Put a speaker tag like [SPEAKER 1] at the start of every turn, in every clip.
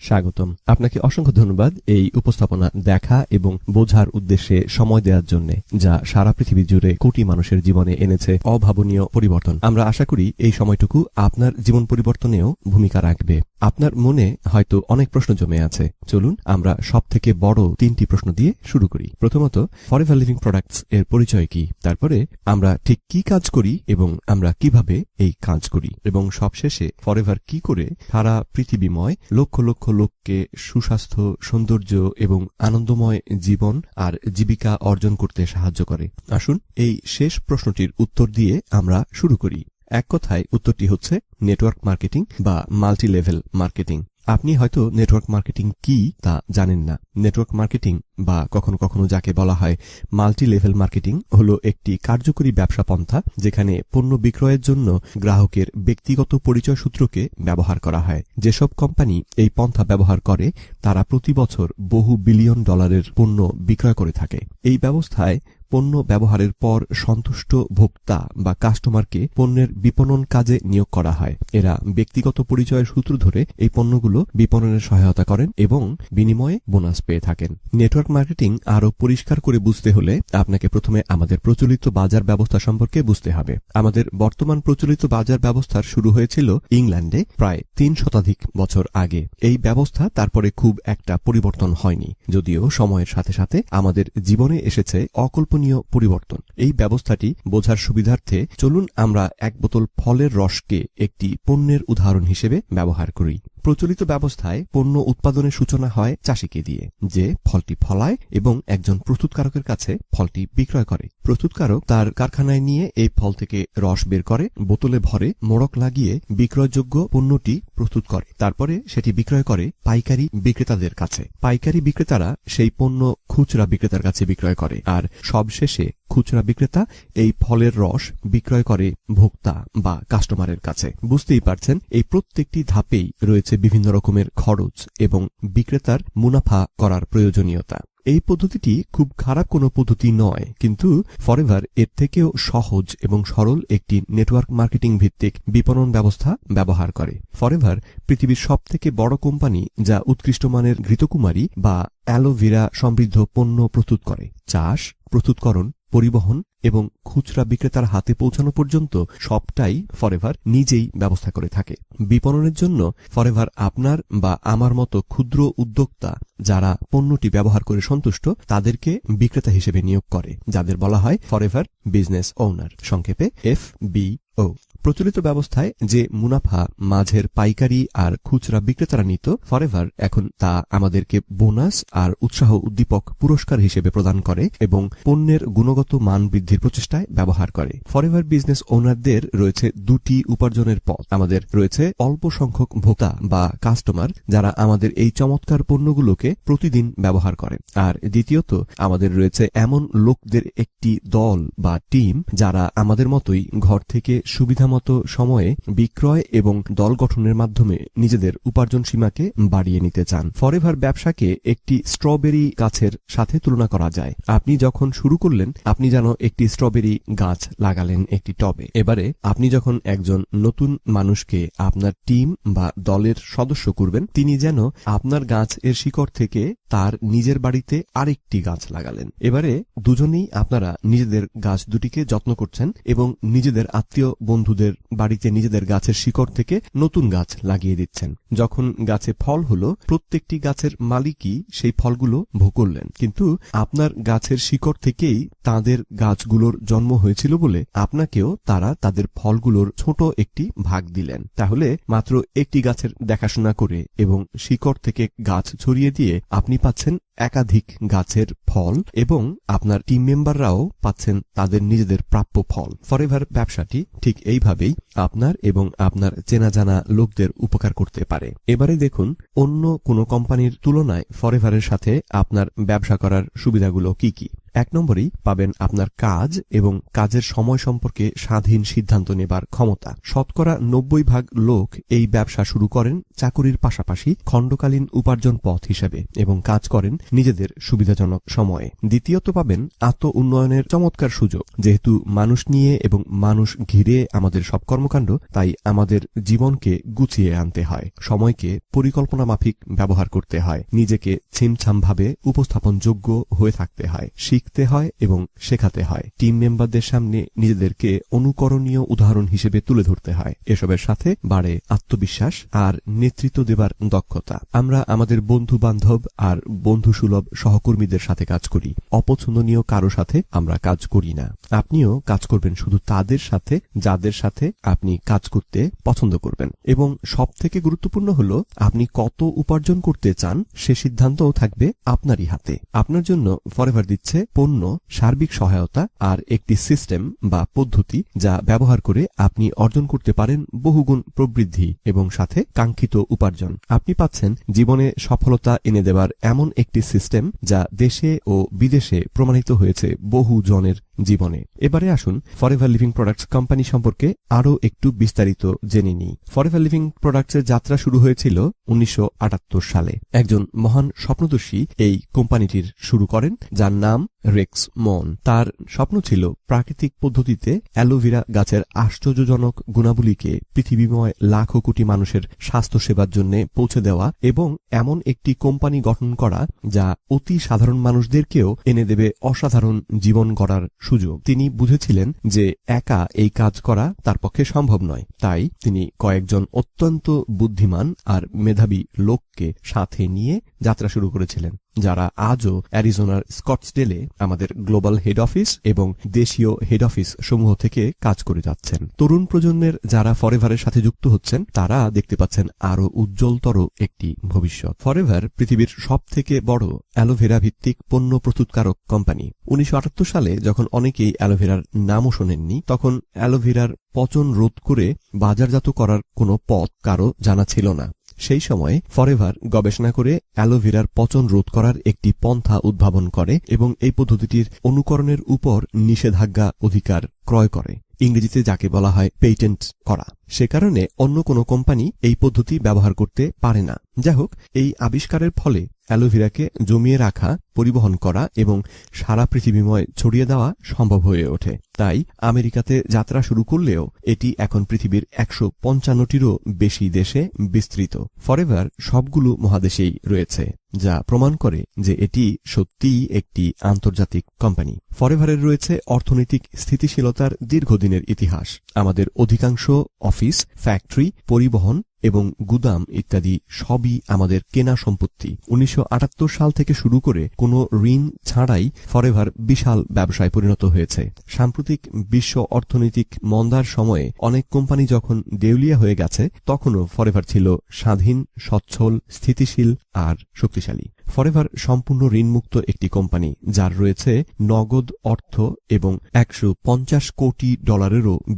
[SPEAKER 1] স্বাগতম। আপনাকে অসংখ্য ধন্যবাদ এই উপস্থাপনা দেখা এবং বোঝার উদ্দেশ্যে সময় দেওয়ার জন্য, যা সারা পৃথিবী জুড়ে কোটি মানুষের জীবনে এনেছে অভাবনীয় পরিবর্তন। আমরা আশা করি এই সময়টুকু আপনার জীবন পরিবর্তনেও ভূমিকা রাখবে। আপনার মনে হয়তো অনেক প্রশ্ন জমে আছে। চলুন আমরা সবথেকে বড় 3টি প্রশ্ন দিয়ে শুরু করি। প্রথমত, ফরএভার লিভিং প্রোডাক্টস এর পরিচয় কি? তারপরে আমরা ঠিক কি কাজ করি এবং আমরা কিভাবে এই কাজ করি, এবং সবশেষে ফরএভার কি করে সারা পৃথিবীময় লক্ষ লক্ষ লোককে সুস্বাস্থ্য, সৌন্দর্য এবং আনন্দময় জীবন আর জীবিকা অর্জন করতে সাহায্য করে। আসুন এই শেষ প্রশ্নটির উত্তর দিয়ে আমরা শুরু করি। এক কথায় উত্তরটি হচ্ছে নেটওয়ার্ক মার্কেটিং বা মাল্টি লেভেল মার্কেটিং। আপনি হয়তো নেটওয়ার্ক মার্কেটিং কি তা জানেন না। নেটওয়ার্ক মার্কেটিং বা কখনো কখনো যাকে বলা হয় মাল্টি লেভেল মার্কেটিং হলো একটি কার্যকরী ব্যবসা পন্থা, যেখানে পণ্য বিক্রয়ের জন্য গ্রাহকের ব্যক্তিগত পরিচয় সূত্রকে ব্যবহার করা হয়। যেসব কোম্পানি এই পন্থা ব্যবহার করে তারা প্রতি বছর বহু বিলিয়ন ডলারের পণ্য বিক্রয় করে থাকে। এই ব্যবস্থায় পণ্য ব্যবহারের পর সন্তুষ্ট ভোক্তা বা কাস্টমারকে পণ্যের বিপণন কাজে নিয়োগ করা হয়। এরা ব্যক্তিগত পরিচয়ের সূত্র ধরে এই পণ্যগুলো বিপণনের সহায়তা করেন এবং বিনিময়ে বোনাস পেয়ে থাকেন। নেটওয়ার্ক মার্কেটিং আরো পরিষ্কার করে বুঝতে হলে আপনাকে প্রথমে আমাদের প্রচলিত বাজার ব্যবস্থা সম্পর্কে বুঝতে হবে। আমাদের বর্তমান প্রচলিত বাজার ব্যবস্থার শুরু হয়েছিল ইংল্যান্ডে প্রায় 3 শতাধিক বছর আগে। এই ব্যবস্থা তারপরে খুব একটা পরিবর্তন হয়নি, যদিও সময়ের সাথে সাথে আমাদের জীবনে এসেছে অকল্পনীয় পরিবর্তন। এই ব্যবস্থাটি বোঝার সুবিধার্থে চলুন আমরা এক বোতল ফলের রসকে একটি পণ্যের উদাহরণ হিসেবে ব্যবহার করি। প্রচলিত ব্যবস্থায় পণ্য উৎপাদনের সূচনা হয় চাষিকে দিয়ে, যে ফলটি ফলায় এবং একজন প্রস্তুতকারকের কাছে ফলটি বিক্রয় করে। প্রস্তুতকারক তার কারখানায় নিয়ে এই ফল থেকে রস বের করে, বোতলে ভরে মোড়ক লাগিয়ে বিক্রয়যোগ্য পণ্যটি প্রস্তুত করে। তারপরে সেটি বিক্রয় করে পাইকারি বিক্রেতাদের কাছে। পাইকারি বিক্রেতারা সেই পণ্য খুচরা বিক্রেতার কাছে বিক্রয় করে, আর সবশেষে খুচরা বিক্রেতা এই ফলের রস বিক্রয় করে ভোক্তা বা কাস্টমারের কাছে। বুঝতেই পারছেন, এই প্রত্যেকটি ধাপেই রয়েছে বিভিন্ন রকমের খরচ এবং বিক্রেতার মুনাফা করার প্রয়োজনীয়তা। এই পদ্ধতিটি খুব খারাপ কোনো পদ্ধতি নয়, কিন্তু ফরএভার এর থেকেও সহজ এবং সরল একটি নেটওয়ার্ক মার্কেটিং ভিত্তিক বিপণন ব্যবস্থা ব্যবহার করে। ফরএভার পৃথিবীর সবথেকে বড় কোম্পানি, যা উৎকৃষ্ট মানের ঘৃতকুমারী বা অ্যালোভেরা সমৃদ্ধ পণ্য প্রস্তুত করে। চাষ, প্রস্তুতকরণ, পরিবহন এবং খুচরা বিক্রেতার হাতে পৌঁছানো পর্যন্ত সবটাই ফরএভার নিজেই ব্যবস্থা করে থাকে। বিপণনের জন্য ফরএভার আপনার বা আমার মতো ক্ষুদ্র উদ্যোক্তা যারা পণ্যটি ব্যবহার করে সন্তুষ্ট তাদেরকে বিক্রেতা হিসেবে নিয়োগ করে, যাদের বলা হয় ফরএভার বিজনেস ওনার, সংক্ষেপে FBO। প্রচলিত ব্যবস্থায় যে মুনাফা মাঝের পাইকারি আর খুচরা বিক্রেতারা নিত, ফরএভার এখন তা আমাদেরকে বোনাস আর উৎসাহ উদ্দীপক পুরস্কার হিসেবে প্রদান করে এবং পণ্যের গুণগত মান বৃদ্ধির প্রচেষ্টায় ব্যবহার করে। ফরএভার বিজনেস ওনারদের রয়েছে 2টি উপার্জনের পথ। আমাদের রয়েছে অল্প সংখ্যক ভোক্তা বা কাস্টমার যারা আমাদের এই চমৎকার পণ্যগুলোকে প্রতিদিন ব্যবহার করে, আর দ্বিতীয়ত আমাদের রয়েছে এমন লোকদের একটি দল বা টিম যারা আমাদের মতোই ঘর থেকে সুবিধামতো সময়ে বিক্রয় এবং দল গঠনের মাধ্যমে নিজেদের উপার্জন সীমাকে বাড়িয়ে নিতে চান। ফরএভার ব্যবসাকে একটি স্ট্রবেরি গাছের সাথে তুলনা করা যায়। আপনি যখন শুরু করলেন, আপনি যেন একটি স্ট্রবেরি গাছ লাগালেন একটি টবে। এবারে আপনি যখন একজন নতুন মানুষকে আপনার টিম বা দলের সদস্য করবেন, তিনি যেন আপনার গাছ এর শিকড় থেকে তার নিজের বাড়িতে আরেকটি গাছ লাগালেন। এবারে দুজনেই আপনারা নিজেদের গাছ দুটিকে যত্ন করছেন এবং নিজেদের আত্মীয় বন্ধুদের বাড়িতে নিজেদের গাছের শিকড় থেকে নতুন গাছ লাগিয়ে দিচ্ছেন। যখন গাছে ফল হলো, প্রত্যেকটি গাছের মালিকই সেই ফলগুলো ভোগ করলেন, কিন্তু আপনার গাছের শিকড় থেকেই তাদের গাছগুলোর জন্ম হয়েছিল বলে আপনাকেও তারা তাদের ফলগুলোর ছোট একটি ভাগ দিলেন। তাহলে মাত্র একটি গাছের দেখাশোনা করে এবং শিকড় থেকে গাছ ছড়িয়ে দিয়ে আপনি পাচ্ছেন একাধিক গাছের ফল এবং আপনার টিম মেম্বাররাও পাচ্ছেন তাদের নিজেদের প্রাপ্য ফল। ফরএভার ব্যবসাটি ঠিক এইভাবেই আপনার এবং আপনার চেনা জানা লোকদের উপকার করতে পারে। এবারে দেখুন অন্য কোনো কোম্পানির তুলনায় ফরএভারের সাথে আপনার ব্যবসা করার সুবিধাগুলো কি কি। 1 নম্বরেই পাবেন আপনার কাজ এবং কাজের সময় সম্পর্কে স্বাধীন সিদ্ধান্ত নেবার ক্ষমতা। শতকরা 90% লোক এই ব্যবসা শুরু করেন চাকুরির পাশাপাশি খণ্ডকালীন উপার্জন পথ হিসেবে এবং কাজ করেন নিজেদের সুবিধাজনক সময়ে। দ্বিতীয়ত পাবেন আত্ম উন্নয়নের চমৎকার সুযোগ। যেহেতু মানুষ নিয়ে এবং মানুষ ঘিরে আমাদের সব কর্মকাণ্ড, তাই আমাদের জীবনকে গুছিয়ে আনতে হয়, সময়কে পরিকল্পনা মাফিক ব্যবহার করতে হয়, নিজেকে ছিমছামভাবে উপস্থাপনযোগ্য হয়ে থাকতে হয়, শিখতে হয় এবং শেখাতে হয়, টিম মেম্বারদের সামনে নিজেদেরকে অনুকরণীয় উদাহরণ হিসেবে তুলে ধরতে হয়। এসবের সাথে বাড়ে আত্মবিশ্বাস আর নেতৃত্ব দেবার দক্ষতা। আমরা আমাদের বন্ধু বান্ধব আর বন্ধুসুলভ সহকর্মীদের সাথে কাজ করি, অপছন্দনীয় কারো সাথে আমরা কাজ করি না। আপনিও কাজ করবেন শুধু তাদের সাথে যাদের সাথে আপনি কাজ করতে পছন্দ করবেন। এবং সবথেকে গুরুত্বপূর্ণ হলো আপনি কত উপার্জন করতে চান সে সিদ্ধান্তও থাকবে আপনারই হাতে। আপনার জন্য ফরএভার দিচ্ছে পণ্য, সার্বিক সহায়তা আর একটি সিস্টেম বা পদ্ধতি যা ব্যবহার করে আপনি অর্জন করতে পারেন বহুগুণ প্রবৃদ্ধি এবং সাথে কাঙ্ক্ষিত উপার্জন। আপনি পাচ্ছেন জীবনে সফলতা এনে দেবার এমন একটি সিস্টেম যা দেশে ও বিদেশে প্রমাণিত হয়েছে বহু জনের জীবনে। এবারে আসুন ফরএভার লিভিং প্রোডাক্টস কোম্পানি সম্পর্কে আরো একটু বিস্তারিত জেনে নিই। ফরএভার লিভিং প্রোডাক্টসের যাত্রা শুরু হয়েছিল 1978 সালে। একজন মহান স্বপ্নদর্শী এই কোম্পানিটির শুরু করেন, যার নাম রেক্স মন। তার স্বপ্ন ছিল প্রাকৃতিক পদ্ধতিতে অ্যালোভেরা গাছের আশ্চর্যজনক গুণাবলীকে পৃথিবীময় লাখো কোটি মানুষের স্বাস্থ্য সেবার জন্য পৌঁছে দেওয়া এবং এমন একটি কোম্পানি গঠন করা যা অতি সাধারণ মানুষদেরকেও এনে দেবে অসাধারণ জীবন গড়ার সুযোগ। তিনি বুঝেছিলেন যে একা এই কাজ করা তার পক্ষে সম্ভব নয়, তাই তিনি কয়েকজন অত্যন্ত বুদ্ধিমান আর মেধাবী লোককে সাথে নিয়ে যাত্রা শুরু করেছিলেন, যারা আজও অ্যারিজোনার স্কটসডেলে আমাদের গ্লোবাল হেড অফিস এবং দেশীয় হেড অফিস সমূহ থেকে কাজ করে যাচ্ছেন। তরুণ প্রজন্মের যারা ফরএভারের সাথে যুক্ত হচ্ছেন তারা দেখতে পাচ্ছেন আরো উজ্জ্বলতর একটি ভবিষ্যৎ। ফরএভার পৃথিবীর সবথেকে বড় অ্যালোভেরা ভিত্তিক পণ্য প্রস্তুতকারক কোম্পানি। 1978 সালে যখন অনেকেই অ্যালোভেরার নামও শোনেননি, তখন অ্যালোভেরার পচন রোধ করে বাজারজাত করার কোনো পথ কারো জানা ছিল না। সেই সময় ফরএভার গবেষণা করে অ্যালোভেরার পচন রোধ করার একটি পন্থা উদ্ভাবন করে এবং এই পদ্ধতিটির অনুকরণের উপর নিষেধাজ্ঞা অধিকার ক্রয় করে, ইংরেজিতে যাকে বলা হয় পেটেন্ট করা। সে কারণে অন্য কোনো কোম্পানি এই পদ্ধতি ব্যবহার করতে পারে না। যাই হোক, এই আবিষ্কারের ফলে অ্যালোভেরাকে জমিয়ে রাখা, পরিবহন করা এবং সারা পৃথিবীময় ছড়িয়ে দেওয়া সম্ভব হয়ে ওঠে। তাই আমেরিকাতে যাত্রা শুরু করলেও এটি এখন পৃথিবীর 155টিরও বেশি দেশে বিস্তৃত। ফরএভার সবগুলো মহাদেশেই রয়েছে, যা প্রমাণ করে যে এটি সত্যিই একটি আন্তর্জাতিক কোম্পানি। ফরএভারের রয়েছে অর্থনৈতিক স্থিতিশীলতার দীর্ঘদিনের ইতিহাস। আমাদের অধিকাংশ অফিস, ফ্যাক্টরি, পরিবহন এবং গুদাম ইত্যাদি সবই আমাদের কেনা সম্পত্তি। 1978 সাল থেকে শুরু করে কোনো ঋণ ছাড়াই ফরএভার বিশাল ব্যবসায় পরিণত হয়েছে। সাম্প্রতিক বিশ্ব অর্থনৈতিক মন্দার সময়ে অনেক কোম্পানি যখন দেউলিয়া হয়ে গেছে, তখনও ফরএভার ছিল স্বাধীন, সচ্ছল, স্থিতিশীল আর শক্তিশালী। ফরএভার সম্পূর্ণ ঋণমুক্ত একটি কোম্পানি, যার রয়েছে নগদ অর্থ এবং $150 কোটি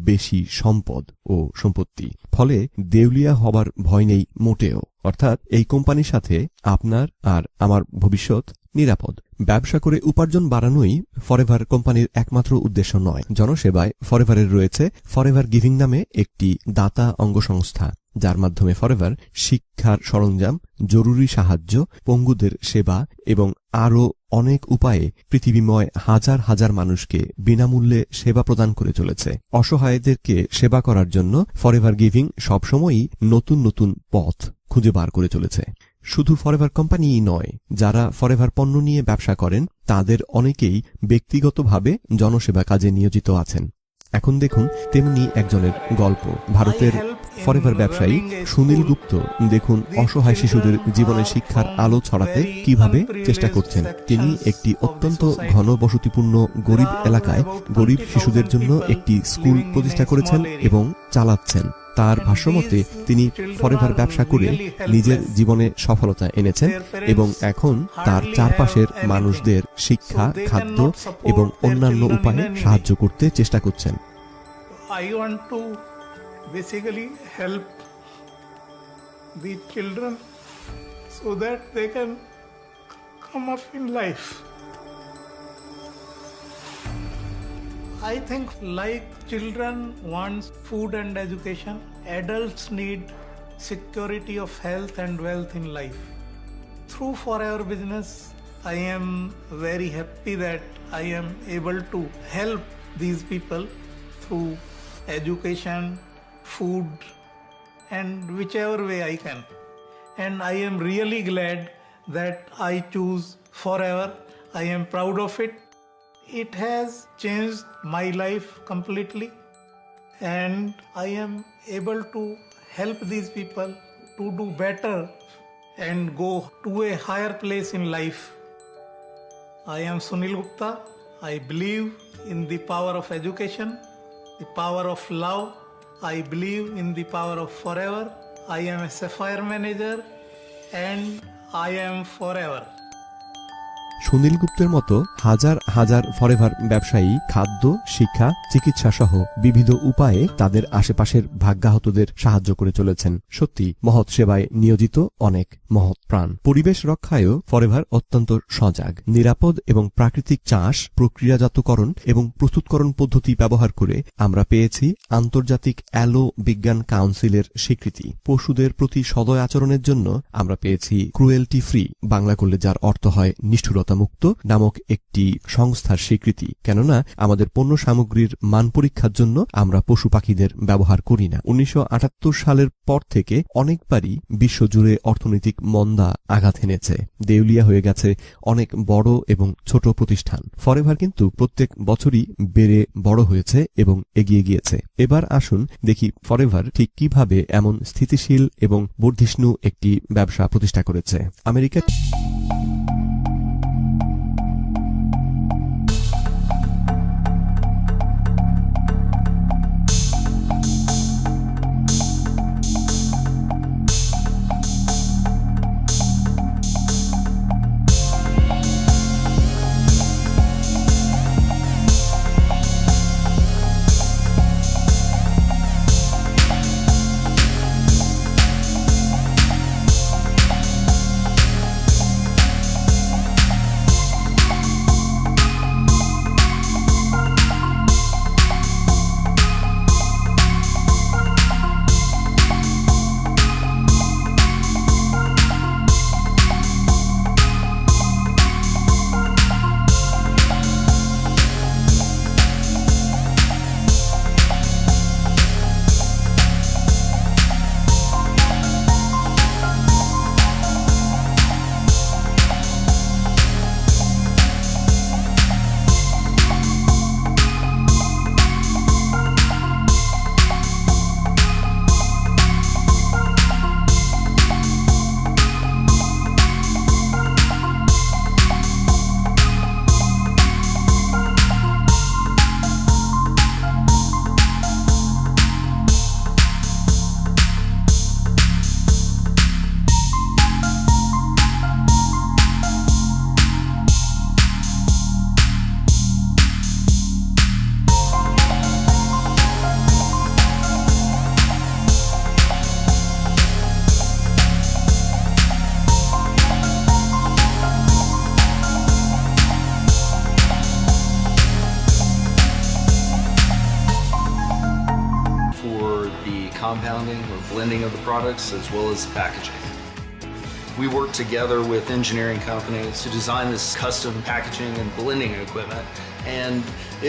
[SPEAKER 1] বেশি সম্পদ ও সম্পত্তি। ফলে দেউলিয়া হবার ভয় নেই মোটেও। অর্থাৎ এই কোম্পানির সাথে আপনার আর আমার ভবিষ্যৎ নিরাপদ। ব্যবসা করে উপার্জন বাড়ানোই ফরএভার কোম্পানির একমাত্র উদ্দেশ্য নয়। জনসেবায় ফরএভারের রয়েছে ফরএভার গিভিং নামে একটি দাতা অঙ্গ সংস্থা, যার মাধ্যমে ফরএভার শিক্ষার সরঞ্জাম, জরুরি সাহায্য, পঙ্গুদের সেবা এবং আরও অনেক উপায়ে পৃথিবীময় হাজার হাজার মানুষকে বিনামূল্যে সেবা প্রদান করে চলেছে। অসহায়দেরকে সেবা করার জন্য ফরএভার গিভিং সবসময়ই নতুন নতুন পথ খুঁজে বার করে চলেছে। শুধু ফরএভার কোম্পানিই নয়, যারা ফরএভার পণ্য নিয়ে ব্যবসা করেন তাদের অনেকেই ব্যক্তিগতভাবে জনসেবা কাজে নিয়োজিত আছেন। এখন দেখুন তেমনি একজনের গল্প। ভারতের ফরএভার ব্যবসায়ী সুনীল গুপ্ত দেখুন অসহায় শিশুদের জীবনে শিক্ষার আলো ছড়াতে কিভাবে চেষ্টা করছেন। তিনি একটি অত্যন্ত ঘনবসতিপূর্ণ গরিব এলাকায় গরিব শিশুদের জন্য একটি স্কুল প্রতিষ্ঠা করেছেন এবং চালাচ্ছেন। তার ভাষ্যমতে তিনি ফরএভার ব্যবসা করে নিজের জীবনে সফলতা এনেছেন এবং এখন তার চারপাশের মানুষদের শিক্ষা, খাদ্য এবং অন্যান্য উপায়ে সাহায্য করতে চেষ্টা করছেন।
[SPEAKER 2] I want to basically help the children so that they can come up in life. I think like children wants food and education, adults need security of health and wealth in life. Through Forever Business, I am very happy that I am able to help these people through education, food, and whichever way I can. And I am really glad that I choose Forever. I am proud of it. It has changed my life completely, and I am able to help these people to do better and go to a higher place in life. I am Sunil Gupta. I believe in the power of education, the power of love. I believe in the power of Forever. I am a Sapphire manager and I am Forever.
[SPEAKER 1] Sunil গুপ্তের মতো হাজার হাজার forever ব্যবসায়ী খাদ্য, শিক্ষা, চিকিৎসা সহ বিবিধ উপায়ে তাদের আশেপাশের ভাগ্যাহতদের সাহায্য করে চলেছেন। সত্যি মহৎ সেবায় নিয়োজিত অনেক মহৎ প্রাণ। পরিবেশ রক্ষায়ও ফরএভার অত্যন্ত সজাগ। নিরাপদ এবং প্রাকৃতিক চাষ, প্রক্রিয়াজাতকরণ এবং প্রস্তুতকরণ পদ্ধতি ব্যবহার করে আমরা পেয়েছি আন্তর্জাতিক অ্যালো বিজ্ঞান কাউন্সিলের স্বীকৃতি। পশুদের প্রতি সদয় আচরণের জন্য আমরা পেয়েছি ক্রুয়েলটি ফ্রি, বাংলা করলে যার অর্থ হয় নিষ্ঠুরতা মুক্ত নামক একটি সংস্থার স্বীকৃতি। কেননা আমাদের পণ্য সামগ্রীর মান পরীক্ষার জন্য আমরা পশু পাখিদের ব্যবহার করি না। 1978 সালের পর থেকে অনেকবারই বিশ্বজুড়ে অর্থনৈতিক মন্দা আঘাত এনেছে, দেউলিয়া হয়ে গেছে অনেক বড় এবং ছোট প্রতিষ্ঠান। ফরএভার কিন্তু প্রত্যেক বছরই বেড়ে বড় হয়েছে এবং এগিয়ে গিয়েছে। এবার আসুন দেখি ফরএভার ঠিক কিভাবে এমন স্থিতিশীল এবং বর্ধিষ্ণু একটি ব্যবসা প্রতিষ্ঠা করেছে। America
[SPEAKER 3] compounding or blending of the products as well as packaging. We worked together with engineering companies to design this custom packaging and blending equipment, and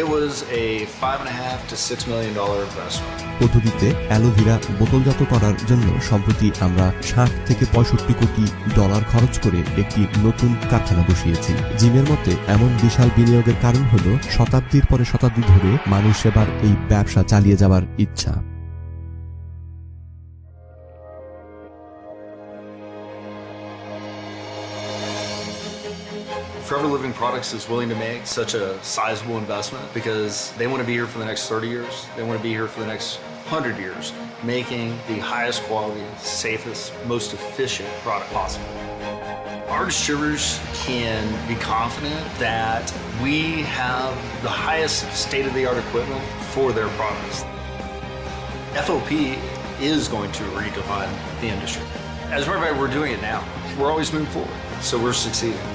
[SPEAKER 3] it was a $5.5 to $6 million investment.
[SPEAKER 1] পদ্ধতিতে aloe vera বোতলজাত করার জন্য সম্প্রতি আমরা 60 থেকে 65 কোটি dollar খরচ করে একটি নতুন কারখানা বসিয়েছি। জিমের মতে এমন বিশাল বিনিয়োগের কারণ হল শতাব্দীর পরে শতাব্দী ধরে মানুষ সেবার এই ব্যবসা চালিয়ে যাওয়ার ইচ্ছা।
[SPEAKER 3] Forever Living Products is willing to make such a sizable investment because they want to be here for the next 30 years. They want to be here for the next 100 years, making the highest quality, safest, most efficient product possible. Our distributors can be confident that we have the highest state-of-the-art equipment for their products. FOP is going to redefine the industry. As a matter of fact, we're doing it now. We're always moving forward, so we're succeeding.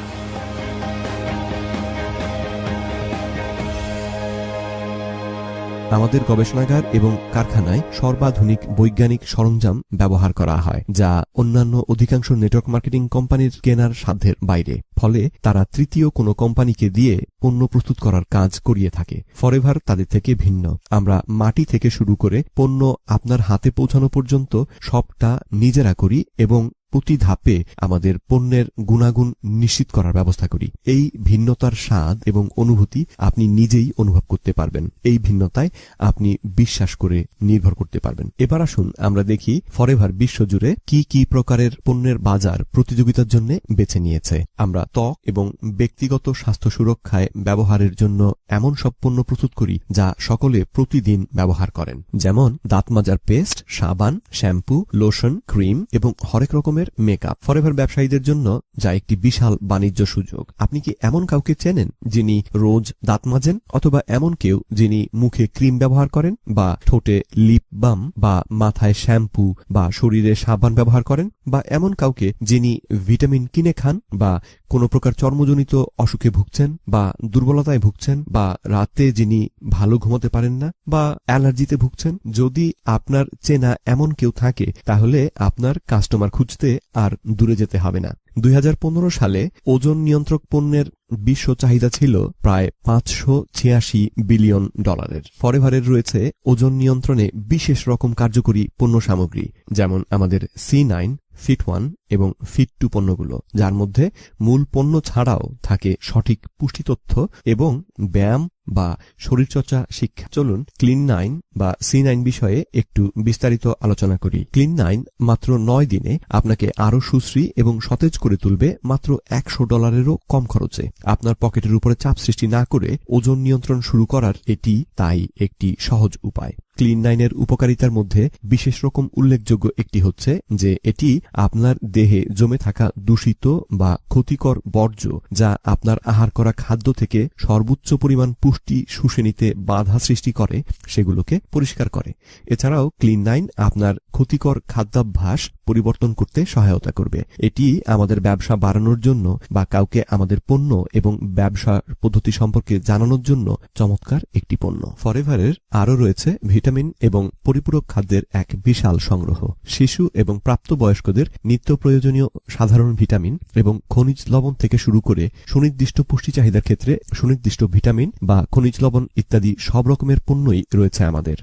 [SPEAKER 1] আমাদের গবেষণাগার এবং কারখানায় সর্বাধুনিক বৈজ্ঞানিক সরঞ্জাম ব্যবহার করা হয়, যা অন্যান্য অধিকাংশ নেটওয়ার্ক মার্কেটিং কোম্পানির কেনার সাধ্যের বাইরে। ফলে তারা তৃতীয় কোনো কোম্পানিকে দিয়ে পণ্য প্রস্তুত করার কাজ করিয়ে থাকে। ফরএভার তাদের থেকে ভিন্ন। আমরা মাটি থেকে শুরু করে পণ্য আপনার হাতে পৌঁছানো পর্যন্ত সবটা নিজেরা করি এবং প্রতি ধাপে আমাদের পণ্যের গুণাগুণ নিশ্চিত করার ব্যবস্থা করি। এই ভিন্নতার স্বাদ এবং অনুভূতি আপনি নিজেই অনুভব করতে পারবেন। এই ভিন্নতায় আপনি বিশ্বাস করে নির্ভর করতে পারবেন। এবার আসুন আমরা দেখি ফরএভার বিশ্বজুড়ে কি কি প্রকারের পণ্যের বাজার প্রতিযোগিতার জন্য বেছে নিয়েছে। আমরা ত্বক এবং ব্যক্তিগত স্বাস্থ্য সুরক্ষায় ব্যবহারের জন্য এমন সব পণ্য প্রস্তুত করি যা সকলে প্রতিদিন ব্যবহার করেন, যেমন দাঁত মাজার পেস্ট, সাবান, শ্যাম্পু, লোশন, ক্রিম এবং হরেক রকমের মেকআপ। ফরএভার ব্যবসায়ীদের জন্য যা একটি বিশাল বাণিজ্য সুযোগ। আপনি কি এমন কাউকে চেনেন যিনি রোজ দাঁত মাজেন, অথবা এমন কেউ যিনি মুখে ক্রিম ব্যবহার করেন, বা ঠোঁটে লিপ বাম, বা মাথায় শ্যাম্পু বা শরীরে সাবান ব্যবহার করেন, বা এমন কাউকে যিনি ভিটামিন কিনে খান, বা কোনো প্রকার চর্মজনিত অসুখে ভুগছেন, বা দুর্বলতায় ভুগছেন, বা রাতে যিনি ভালো ঘুমাতে পারেন না, বা অ্যালার্জিতে ভুগছেন? যদি আপনার চেনা এমন কেউ থাকে তাহলে আপনার কাস্টমার খুঁজতে আর দূরে যেতে হবে না। 2015 সালে ওজন নিয়ন্ত্রক পণ্যের বিশ্ব চাহিদা ছিল প্রায় $586 বিলিয়ন। ফরএভারের রয়েছে ওজন নিয়ন্ত্রণে বিশেষ রকম কার্যকরী পণ্য সামগ্রী, যেমন আমাদের C9, Fit1 এবং Fit2 পণ্যগুলো, যার মধ্যে মূল পণ্য ছাড়াও থাকে সঠিক পুষ্টি তথ্য এবং ব্যায়াম বা শরীরচর্চা শিক্ষা। চলুন ক্লিন9 বা C9 বিষয়ে একটু বিস্তারিত আলোচনা করি। ক্লিন9 মাত্র 9 দিনে আপনাকে আরো সুশ্রী এবং সতেজ করে তুলবে, মাত্র $100 কম খরচে। আপনার পকেটের উপরে চাপ সৃষ্টি না করে ওজন নিয়ন্ত্রণ শুরু করার এটি তাই একটি সহজ উপায়। ক্লিন9 এর উপকারিতার মধ্যে বিশেষ রকম উল্লেখযোগ্য একটি হচ্ছে যে এটি আপনার দেহে জমে থাকা দূষিত বা ক্ষতিকর বর্জ্য, যা আপনার আহার করা খাদ্য থেকে সর্বোচ্চ পরিমাণ পুষ্টি শুষে নিতে বাধা সৃষ্টি করে, সেগুলোকে পরিষ্কার করে। এছাড়াও ক্লিন9 আপনার ক্ষতিকর খাদ্যাভ্যাস পরিবর্তন করতে সহায়তা করবে। এটি আমাদের ব্যবসা বাড়ানোর জন্য বা কাউকে আমাদের পণ্য এবং ব্যবসা পদ্ধতি সম্পর্কে জানানোর জন্য চমৎকার একটি পণ্য। ফরএভারের আরও রয়েছে ভিটামিন এবং পরিপূরক খাদ্যের এক বিশাল সংগ্রহ। শিশু এবং প্রাপ্তবয়স্কদের নিত্য প্রয়োজনীয় সাধারণ ভিটামিন এবং খনিজ লবণ থেকে শুরু করে সুনির্দিষ্ট পুষ্টি চাহিদার ক্ষেত্রে সুনির্দিষ্ট ভিটামিন বা খনিজ লবণ ইত্যাদি সব রকমের পণ্যই রয়েছে আমাদের।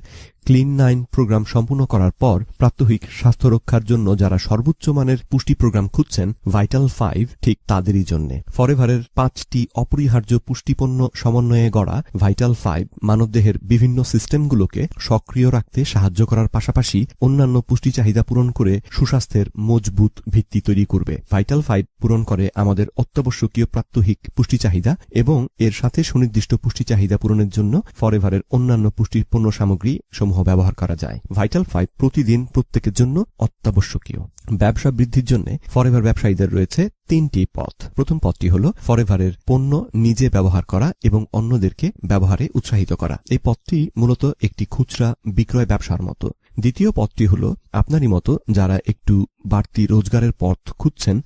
[SPEAKER 1] ক্লিন9 প্রোগ্রাম সম্পূর্ণ করার পর প্রাত্যহিক স্বাস্থ্য রক্ষার জন্য যারা সর্বোচ্চ মানের পুষ্টি প্রোগ্রাম খুঁজছেন, ভাইটাল5 ঠিক তাদেরই জন্য। ফরএভারের 5টি অপরিহার্য পুষ্টিপণ্য সমন্বয়ে গড়া ভাইটাল5 মানবদেহের বিভিন্ন সিস্টেমগুলোকে সক্রিয় রাখতে সাহায্য করার পাশাপাশি অন্যান্য পুষ্টি চাহিদা পূরণ করে সুস্বাস্থ্যের মজবুত ভিত্তি তৈরি করবে। ভাইটাল5 পূরণ করে আমাদের অত্যাবশ্যকীয় প্রাত্যহিক পুষ্টি চাহিদা এবং এর সাথে সুনির্দিষ্ট পুষ্টি চাহিদা পূরণের জন্য ফরএভারের অন্যান্য পুষ্টি পণ্য সামগ্রী ব্যবহার করা যায়। ভাইটাল5 প্রতিদিন প্রত্যেকের জন্য অত্যাবশ্যকীয়। ব্যবসা বৃদ্ধির জন্য ফরএভার ব্যবসায়ীদের রয়েছে 3টি পথ। প্রথম পথটি হল ফরএভারের পণ্য নিজে ব্যবহার করা এবং অন্যদেরকে ব্যবহারে উৎসাহিত করা। এই পথটি মূলত একটি খুচরা বিক্রয় ব্যবসার মতো। দ্বিতীয় পথটি হল আপনারই মতো যারা একটু বাড়তি রোজগারের পথ খুঁজছেন,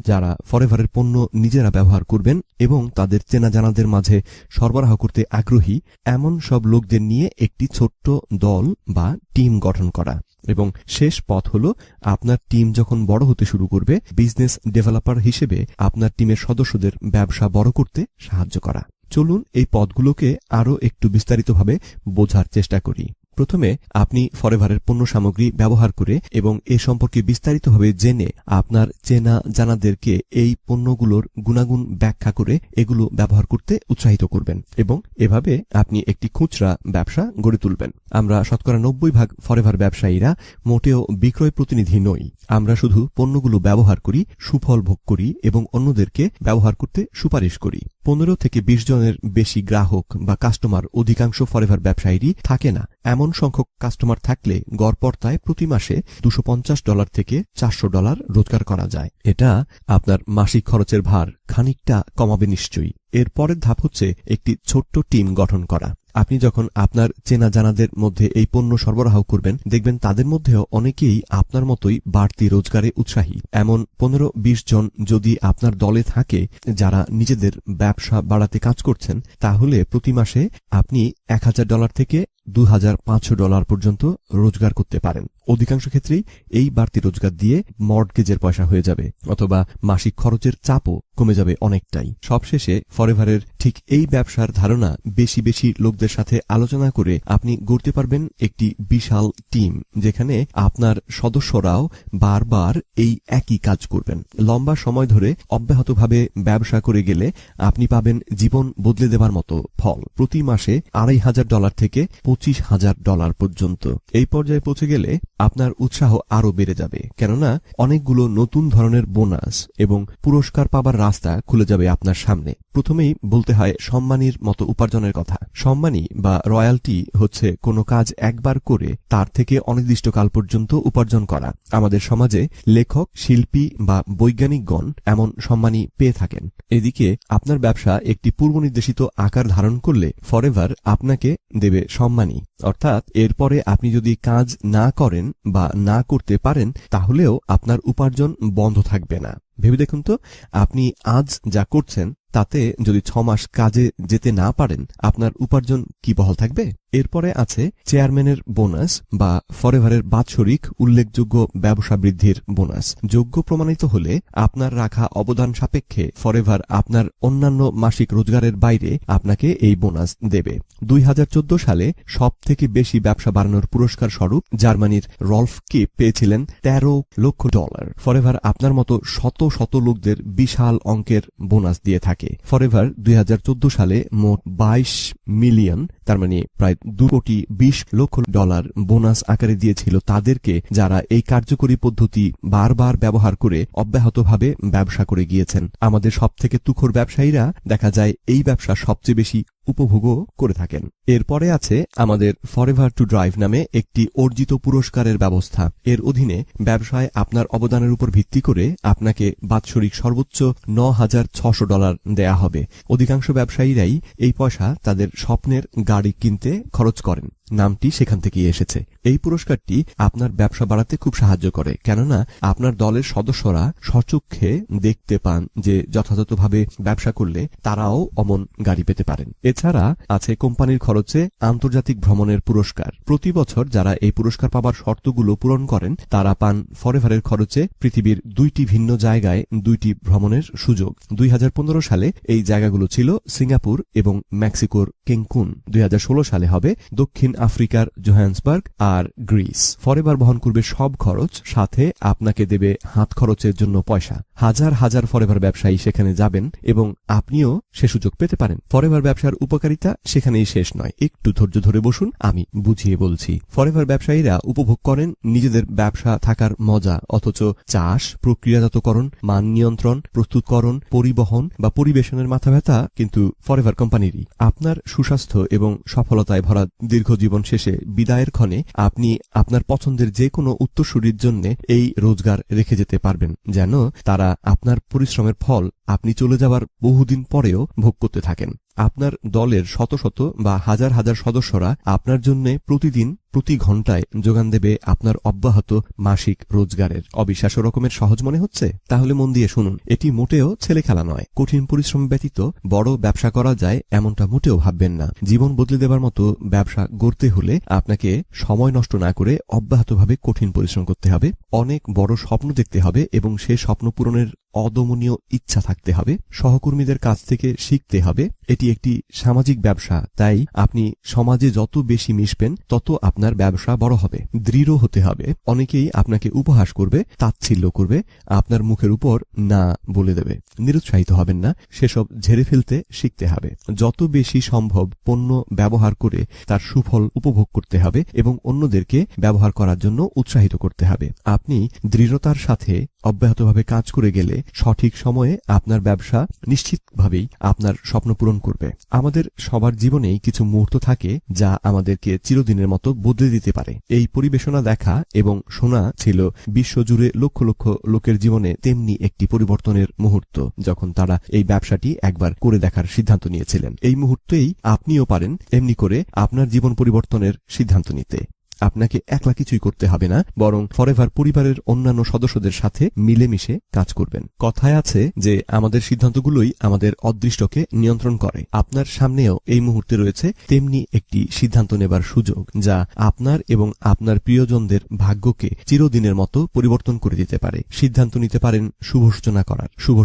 [SPEAKER 1] যারা ফরএভারের পণ্য নিজেরা ব্যবহার করবেন এবং তাদের চেনা জানাদের মাঝে সরবরাহ করতে আগ্রহী এমন সব লোকদের নিয়ে একটি ছোট্ট দল বা টিম গঠন করা। এবং শেষ পথ হলো আপনার টিম যখন বড় হতে শুরু করবে, বিজনেস ডেভেলপার হিসেবে আপনার টিমের সদস্যদের ব্যবসা বড় করতে সাহায্য করা। চলুন এই পথগুলোকে আরো একটু বিস্তারিতভাবে বোঝার চেষ্টা করি। প্রথমে আপনি ফরএভারের পণ্য সামগ্রী ব্যবহার করে এবং এ সম্পর্কে বিস্তারিতভাবে জেনে আপনার চেনা জানাদেরকে এই পণ্যগুলোর গুণাগুণ ব্যাখ্যা করে এগুলো ব্যবহার করতে উৎসাহিত করবেন এবং এভাবে আপনি একটি খুচরা ব্যবসা গড়ে তুলবেন। আমরা শতকরা 90% ফরএভার ব্যবসায়ীরা মোটেও বিক্রয় প্রতিনিধি নই। আমরা শুধু পণ্যগুলো ব্যবহার করি, সুফল ভোগ করি এবং অন্যদেরকে ব্যবহার করতে সুপারিশ করি। 15 থেকে 20 জনের বেশি গ্রাহক বা কাস্টমার অধিকাংশ ফরএভার ব্যবসায়ীরই থাকে না। এমন সংখ্যক কাস্টমার থাকলে গড়পড়তায় প্রতি মাসে $250 থেকে $400 রোজগার করা যায়। এটা আপনার মাসিক খরচের ভার খানিকটা কমাবে নিশ্চয়ই। এর পরের ধাপ হচ্ছে একটি ছোট্ট টিম গঠন করা। আপনি যখন আপনার চেনা জানাদের মধ্যে এই পণ্য সরবরাহ করবেন, দেখবেন তাদের মধ্যেও অনেকেই আপনার মতোই বাড়তি রোজগারে উৎসাহী। এমন 15-20 জন যদি আপনার দলে থাকে যারা নিজেদের ব্যবসা বাড়াতে কাজ করছেন, তাহলে প্রতি মাসে আপনি $1000 থেকে $2,500 পর্যন্ত রোজগার করতে পারেন। অধিকাংশ ক্ষেত্রেই এই বাড়তি রোজগার দিয়ে মর্টগেজের পয়সা হয়ে যাবে, অথবা মাসিক খরচের চাপও কমে যাবে অনেকটাই। সবশেষে ফরএভারের ঠিক এই ব্যবসার ধারণা বেশি বেশি লোকদের সাথে আলোচনা করে আপনি গড়তে পারবেন একটি বিশাল টিম, যেখানে আপনার সদস্যরাও বারবার এই একই কাজ করবেন। লম্বা সময় ধরে অব্যাহতভাবে ব্যবসা করে গেলে আপনি পাবেন জীবন বদলে দেবার মতো ফল। প্রতি মাসে $2,500 থেকে $25,000 পর্যন্ত। এই পর্যায়ে পৌঁছে গেলে আপনার উৎসাহ আরো বেড়ে যাবে, কেননা অনেকগুলো নতুন ধরনের বোনাস এবং পুরস্কার পাবার রাস্তা খুলে যাবে আপনার সামনে। প্রথমেই বলতে হয় সম্মানীর মতো উপার্জনের কথা। সম্মানী বা রয়্যালটি হচ্ছে কোনো কাজ একবার করে তার থেকে অনির্দিষ্টকাল পর্যন্ত উপার্জন করা। আমাদের সমাজে লেখক, শিল্পী বা বৈজ্ঞানিকগণ এমন সম্মানী পেয়ে থাকেন। এদিকে আপনার ব্যবসা একটি পূর্বনির্দেশিত আকার ধারণ করলে ফরএভার আপনাকে দেবে সম্মানী, অর্থাৎ এরপরে আপনি যদি কাজ না করেন বা না করতে পারেন তাহলেও আপনার উপার্জন বন্ধ থাকবে না। ভেবে দেখুন তো, আপনি আজ যা করছেন তাতে যদি 6 মাস কাজে যেতে না পারেন, আপনার উপার্জন কি বহাল থাকবে? এরপরে আছে চেয়ারম্যানের বোনাস বা ফরএভারের বাৎসরিক উল্লেখযোগ্য ব্যবসা বৃদ্ধির বোনাস। যোগ্য প্রমাণিত হলে আপনার রাখা অবদান সাপেক্ষে ফরএভার আপনার অন্যান্য মাসিক রোজগারের বাইরে আপনাকে এই বোনাস দেবে। 2014 সালে সব থেকে বেশি ব্যবসা বাড়ানোর পুরস্কার স্বরূপ জার্মানির রলফ কিপ পেয়েছিলেন $13 লক্ষ। ফরএভার আপনার মতো শত শত লোকদের বিশাল অঙ্কের বোনাস দিয়ে থাকে। ফরএভার 2014 সালে মোট 22 মিলিয়ন, তার মানে প্রায় $2,20,00,000 বোনাস আকারে দিয়েছিল তাদেরকে যারা এই কার্যকরী পদ্ধতি বারবার ব্যবহার করে অব্যাহতভাবে ব্যবসা করে গিয়েছেন। আমাদের সবথেকে তুখোর ব্যবসায়ীরা দেখা যায় এই ব্যবসা সবচেয়ে বেশি উপভোগও করে থাকেন। এরপরে আছে আমাদের ফরএভার টু ড্রাইভ নামে একটি অর্জিত পুরস্কারের ব্যবস্থা। এর অধীনে ব্যবসায় আপনার অবদানের উপর ভিত্তি করে আপনাকে বাৎসরিক সর্বোচ্চ $9,600 দেয়া হবে। অধিকাংশ ব্যবসায়ীরাই এই পয়সা তাদের স্বপ্নের গাড়ি কিনতে খরচ করেন। নামটি সেখান থেকেই এসেছে। এই পুরস্কারটি আপনার ব্যবসা বাড়াতে খুব সাহায্য করে, কেননা আপনার দলের সদস্যরা স্বচক্ষে দেখতে পান যে যথাযথভাবে ব্যবসা করলে তারাও অমন গাড়ি পেতে পারেন। এছাড়া আছে কোম্পানির খরচে আন্তর্জাতিক ভ্রমণের পুরস্কার। প্রতি বছর যারা এই পুরস্কার পাবার শর্তগুলো পূরণ করেন তারা পান ফরএভারের খরচে পৃথিবীর 2টি ভিন্ন জায়গায় 2টি ভ্রমণের সুযোগ। 2015 সালে এই জায়গাগুলো ছিল সিঙ্গাপুর এবং মেক্সিকোর ক্যাঙ্কুন। 2016 সালে হবে দক্ষিণ আফ্রিকার জোহান্সবার্গ আর গ্রিস। ফরএভার বহন করবে সব খরচ, সাথে আপনাকে দেবে হাত খরচের জন্য পয়সা। হাজার হাজার ফরএভার ব্যবসায়ী সেখানে যাবেন এবং আপনিও সে সুযোগ পেতে পারেন। ফরএভার ব্যবসার উপকারিতা সেখানেই শেষ নয়। একটু ধৈর্য ধরে বসুন, আমি বুঝিয়ে বলছি। ফরএভার ব্যবসায়ীরা উপভোগ করেন নিজেদের ব্যবসা থাকার মজা, অথচ চাষ, প্রক্রিয়াজাতকরণ, মান নিয়ন্ত্রণ, প্রস্তুতকরণ, পরিবহন বা পরিবেশনের মাথা ব্যথা কিন্তু ফরএভার কোম্পানিরই। আপনার সুস্বাস্থ্য এবং সফলতায় ভরা দীর্ঘ জীবন শেষে বিদায়ের ক্ষণে আপনি আপনার পছন্দের যে কোনো উত্তরসূরির জন্য এই রোজগার রেখে যেতে পারবেন, যেন তারা আপনার পরিশ্রমের ফল আপনি চলে যাবার বহুদিন পরেও ভোগ করতে থাকেন। আপনার দলের শত শত বা হাজার হাজার সদস্যরা আপনার জন্য প্রতিদিন প্রতি ঘন্টায় যোগান দেবে আপনার অব্যাহত মাসিক রোজগারের। অবিশ্বাস্য রকমের সহজ মনে হচ্ছে? তাহলে মন দিয়ে শুনুন, এটি মোটেও ছেলে খেলা নয়। কঠিন পরিশ্রম ব্যতীত বড় ব্যবসা করা যায় এমনটা মোটেও ভাববেন না। জীবন বদলে দেবার মতো ব্যবসা গড়তে হলে আপনাকে সময় নষ্ট না করে অব্যাহতভাবে কঠিন পরিশ্রম করতে হবে, অনেক বড় স্বপ্ন দেখতে হবে এবং সে স্বপ্ন পূরণের অদমনীয় ইচ্ছা থাকতে হবে। সহকর্মীদের কাছ থেকে শিখতে হবে। এটি একটি সামাজিক ব্যবসা, তাই আপনি সমাজে যত বেশি মিশবেন তত আপনার ব্যবসা বড় হবে। দৃঢ় হতে হবে। অনেকেই আপনাকে উপহাস করবে, তাচ্ছিল্য করবে, আপনার মুখের উপর না বলে দেবে। নিরুৎসাহিত হবেন না, সেসব ঝেড়ে ফেলতে শিখতে হবে। যত বেশি সম্ভব পণ্য ব্যবহার করে তার সুফল উপভোগ করতে হবে এবং অন্যদেরকে ব্যবহার করার জন্য উৎসাহিত করতে হবে। আপনি দৃঢ়তার সাথে অব্যাহতভাবে কাজ করে গেলে সঠিক সময়ে আপনার ব্যবসা নিশ্চিতভাবেই আপনার স্বপ্ন পূরণ করবে। আমাদের সবার জীবনেই কিছু মুহূর্ত থাকে যা আমাদেরকে চিরদিনের মতো বদলে দিতে পারে। এই পরিবেশনা দেখা এবং শোনা ছিল বিশ্বজুড়ে লক্ষ লক্ষ লোকের জীবনে তেমনি একটি পরিবর্তনের মুহূর্ত, যখন তারা এই ব্যবসাটি একবার করে দেখার সিদ্ধান্ত নিয়েছিলেন। এই মুহূর্তেই আপনিও পারেন এমনি করে আপনার জীবন পরিবর্তনের সিদ্ধান্ত নিতে। আপনাকে একলা কিছুই করতে হবে না, বরং ফরএভার পরিবারের অন্যান্য সদস্যদের সাথে মিলেমিশে কাজ করবেন। কথায় আছে যে আমাদের সিদ্ধান্তগুলোই আমাদের অদৃষ্টকে নিয়ন্ত্রণ করে। আপনার সামনেও এই মুহূর্তে রয়েছে তেমনি একটি সিদ্ধান্ত নেবার সুযোগ, যা আপনার এবং আপনার প্রিয়জনদের ভাগ্যকে চিরদিনের মতো পরিবর্তন করে দিতে পারে। সিদ্ধান্ত নিতে পারেন শুভ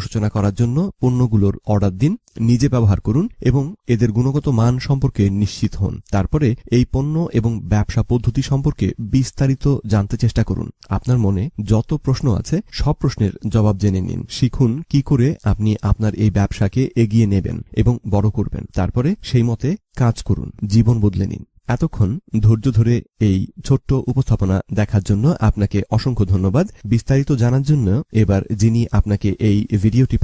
[SPEAKER 1] সূচনা করার জন্য পণ্যগুলোর অর্ডার দিন, নিজে ব্যবহার করুন এবং এদের গুণগত মান সম্পর্কে নিশ্চিত হন। তারপরে এই পণ্য এবং ব্যবসা পদ্ধতি সম্পর্কে বিস্তারিত জানতে চেষ্টা করুন। আপনার মনে যত প্রশ্ন আছে সব প্রশ্নের জবাব জেনে নিন। শিখুন কি করে আপনি আপনার এই ব্যবসাকে এগিয়ে নেবেন এবং বড় করবেন। তারপরে সেই মতে কাজ করুন, জীবন বদলে নিন। এতক্ষণ ধৈর্য ধরে এই ছোট্ট উপস্থাপনা দেখার জন্য আপনাকে অসংখ্য ধন্যবাদ। বিস্তারিত জানার জন্য এবার যিনি আপনাকে এই ভিডিওটি